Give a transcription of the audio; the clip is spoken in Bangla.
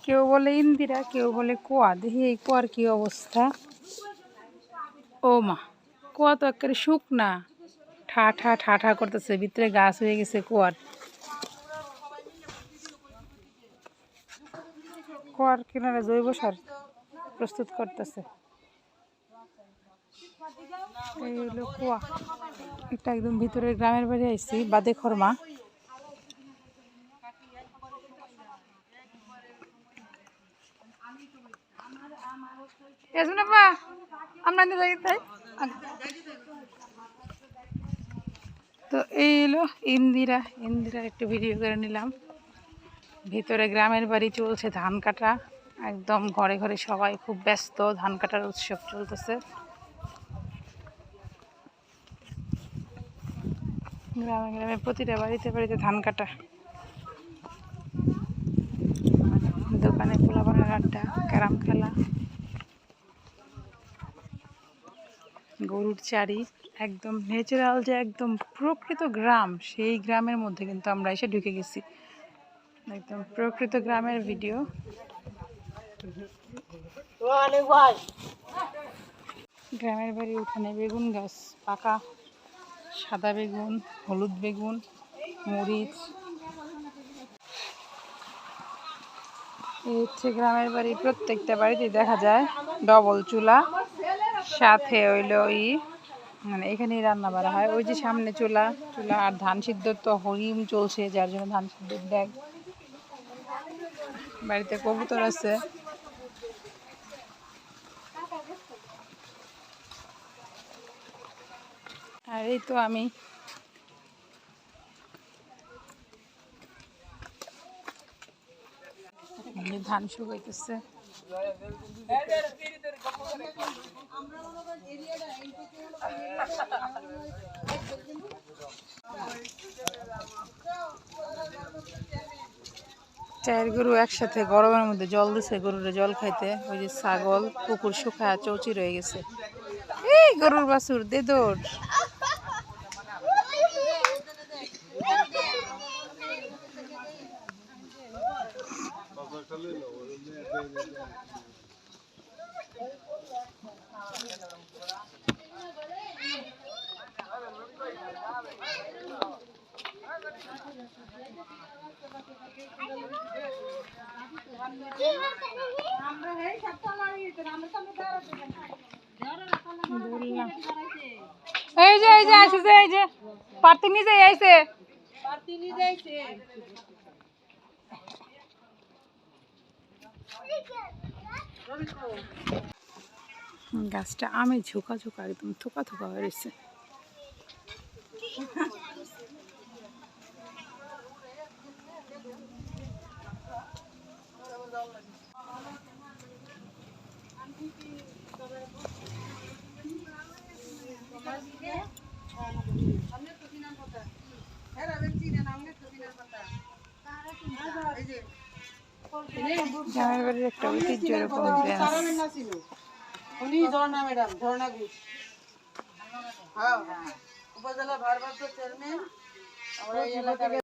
কেউ বলে ইন্দিরা, কেউ বলে কুয়া। দেখি এই কুয়ার কি অবস্থা। ও মা, কুয়া তো একেবারে শুকনা, ঠা ঠা ঠা ঠা করতেছে, ভিতরে গাছ হয়ে গেছে কুয়ার। কুয়ার কিনারে জৈব সার প্রস্তুত করতেছে। এই হলো কুয়া। এটা একদম ভিতরে গ্রামের বাড়ি আইছি, বাদে খরমা। তো এই হলো ইন্দিরা। ইন্দিরার একটু ভিডিও করে নিলাম। ভিতরে গ্রামের বাড়ি, চলছে ধান কাটা। একদম ঘরে ঘরে সবাই খুব ব্যস্ত, ধান কাটার উৎসব চলতেছে। গ্রামে গ্রামে প্রতিটা বাড়িতে বাড়িতে ধান কাটা। দোকানে পোলাপানের আড্ডা, ক্যারাম খেলা, গরুর চারি। একদম ন্যাচারাল যে একদম প্রকৃত গ্রাম, সেই গ্রামের মধ্যে কিন্তু আমরা এসে ঢুকে গেছি। একদম প্রকৃত গ্রামের ভিডিও। গ্রামের বাড়ির উঠানে বেগুন গাছ, পাকা সাদা বেগুন, হলুদ বেগুন, মরিচ। এই হচ্ছে গ্রামের বাড়ি। প্রত্যেকটা বাড়িতে দেখা যায় ডবল চুলা, সাথে হইলো মানে এখানেই রান্না বাড়া হয়। ওই যে সামনে চুলা আর ধান সিদ্ধ তো হরিম চলছে, যার জন্য ধান সিদ্ধ দেয়। বাড়িতে কবুতর আছে। আর এই তো আমি। ধান শুকাইতেছে। চার গরু একসাথে গরমের মধ্যে জল দিছে, গরুরে জল খাইতে। ওই যে ছাগল, পুকুর শুকায় চৌচি রয়ে গেছে। এই গরুর বাছুর দে দৌড়। এই যে আসছে, এই যে পার্টি নিজে আইছে। গাছটা আমে ঝোঁকা ঝোঁকা, একদম থোকা থোকা হয়েছে। গ্রামের বাড়ির একটা ঐতিহ্য এরকম উপজেলা ভারপ্রাপ্ত চেয়ারম্যান।